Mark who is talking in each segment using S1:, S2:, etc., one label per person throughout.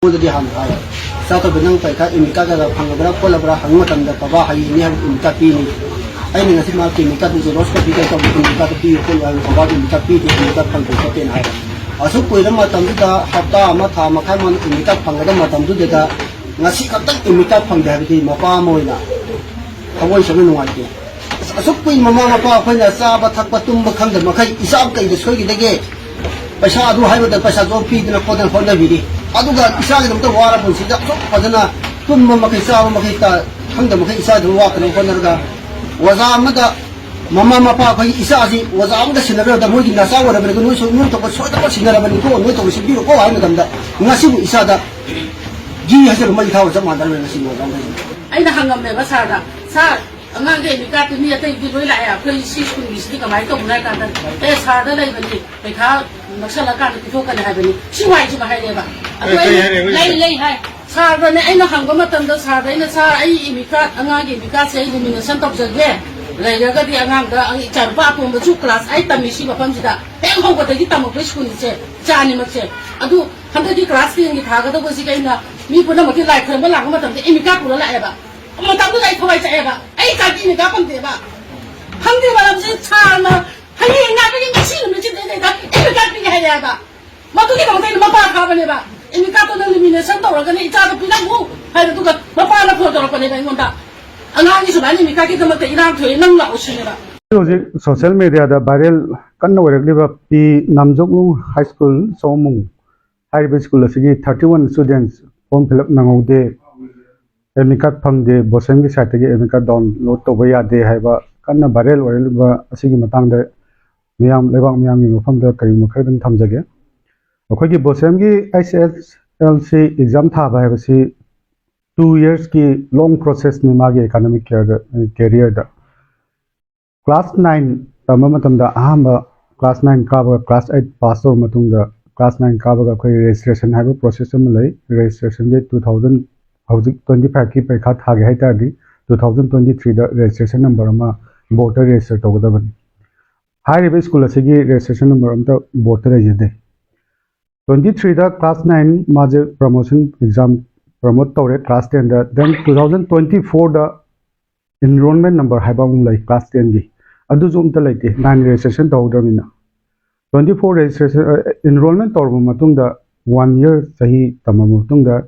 S1: Jadi hantai. Satu benang mereka imika kada panggabra kolabra hangu tanda kaba hari ini harus imika pini. Aini nasi makan imika tu jelas tapi kita imika tu pini kol harus kaba imika pini imika panggabra pini hari. Asuk kau itu macam tu dah hafta amat hama kai man imika panggabra macam tu dah nasi kata imika panggabra di mapa moina. Awal sebelum nuai. Asuk kau mama mapa kau ni sahabat tak patung bakang dan makai isap kai desoi kita ke. Pasal adu hai betul pasal tu pini nak kau dan kau dah biri. Aduga isagi dum to wara pun sida so padana tum makai sa makai ta hangda makai isa du wa kan ko narga waza amada mama mapa kai isa ji waza amada sinara da mogi na sa wara bere no so no to so da sinara bani ko no to sibi ko ai madam da ngasi bu isa da ji hajar mai tawo jama da ngasi mo da ai da hangam ne ba sa da sa angang ge ni ka tu ni ta di loi lai a kai si kun ni si ka mai to na ka da e sa da lai bani pe kha maksala ka ni to ka hai bani si wai ji ba hai le ba lay hai sa ra ne ai na hang ba matam da sa dai na sa ai imika anga ge imika se illumination top jage lay ga ga di angang da ang char pa pum chu class ai tam si ba pam ji da heng hong ba da gi tam ko school ni che cha ni ma che adu han da di class ti ngi tha ga da ko si kai na mi pu na ma ki lai kham ba lang ma tam de imika ku la ai ba ma tam da ai thoi cha ai ba ai ka gi ni ga pam de ba hang di ba lam se cha na hai na ba gi si ni chi de da imika ti hai ya ba ma tu ki ka ma tai ma pa kha ba ne ba imika to na elimination to ra ga ni cha da pi na mu hai da tu ka ma pa na pho to ra pa ne ba ngon da angang ni su ba ni imika ki ka ma te ina thoi nang la u si ne ba
S2: social media da viral kan no regularly ba pi namjoklu high school somung high school asigi 31 students form fill up nangode emika phangde boseng gi site gi emika download to ba ya de hai ba kan na viral ba asigi matang da miyam lebang miyam gi mafam da kari mo khaidang thamjage अखोगी बोसेम की SSLC exam था भाई बसी 2 years की long process में मागे economic career दा class 9 तम मतम दा अहम क्लास 9 का क्लास 8 पास हो मतुंग दा क्लास 9 का कोई रजिस्ट्रेशन है प्रोसेस में लई रजिस्ट्रेशन के 2025 की परीक्षा था गे हाइतादी 2023 दा रजिस्ट्रेशन नंबर मा वोटर रजिस्टर तोगदबन हाई रिवे स्कूल असिगी रजिस्ट्रेशन नंबर अमता वोटर रजिदे 23 दा क्लास 9 माजे प्रमोशन एग्जाम प्रमोट तौरे क्लास 10 दा देन 2024 दा एनरोलमेंट नंबर हाइबा उम लाई क्लास 10 गी अदु जोम त लाइते 9 रजिस्ट्रेशन तौदमिना 24 रजिस्ट्रेशन एनरोलमेंट तौर मतुंग दा 1 year सही तम मतुंग दा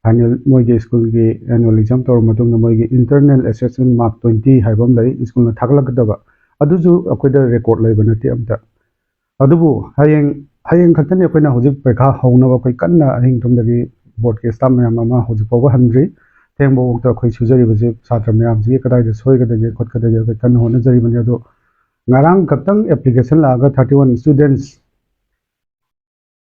S2: फाइनल मोगे स्कूल के एनुअल एग्जाम तौर मतुंग दा मोगे इंटरनल असेसमेंट मार्क 20 हाइबम लाई स्कूल न थागलकदबा अदु जो अकोइदा रेकॉर्ड लाइबा नति अमता अदुबु hayeng khatani akoina hojik pekha hauna ba koi kanna ahing tum dagi board ke staff mayam ma hojik pawa handri thengbo ta khoi sujari baje satra mayam ji kadai de soi kada je khot kada je kan hona jari bani ado ngarang katang application la ga 31 students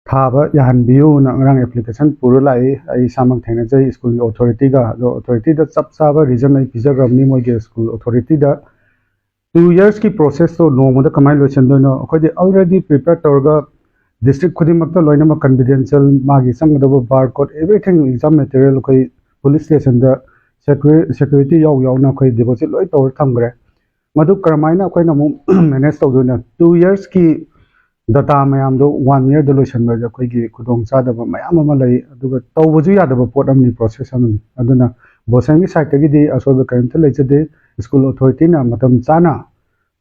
S2: thaba yahan biu na ngarang application puru lai ai samang thena jai school authority ga lo authority da chap sa ba reason ai pijagram ni moi ge school authority da 2 years की process तो नो मद कमाई लोचन दोनो अखोदि already prepare तोरगा district खुदिमक तो लोइनम कॉन्फिडेंशियल मागी संगदब bar code everything exam material कोई पुलिस स्टेशन दा सिक्योरिटी याव यावना कोई डिपॉजिट लोइ तोर थमग्रे मदु करमाइना कोइना मु मैनेज तोदोना 2 years की डाटा मयाम दो 1 year द लोशन बजा कोई की खुदोंग सादब मयाम अमा लई अदुगा तौबजु यादब पोट अमनि प्रोसेस अमनि अदुना बोसेंगी साइट गी दी असोब करंट लेचदे स्कूल अथॉरिटी ना मतम चाना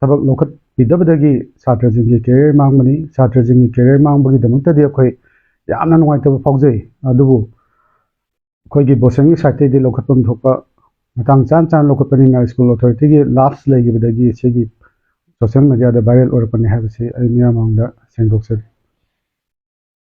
S2: सबक लोखत पिदबदगी छात्र जिंगी कैरियर मांगमनी छात्र जिंगी कैरियर मांगबगी दमतदि अखोय यामना नुवाइतब फावजै अदुबु अखोयगी बोसेंगी साइट दि लोखतपम थोपा मतंग चान चान लोखतपनि ना स्कूल अथॉरिटी गी लाफ्स लेगिबदगी सेगी सोशल मीडिया दा वायरल ओरपनि हाबसे आई मिया मांगदा सेंदोक्से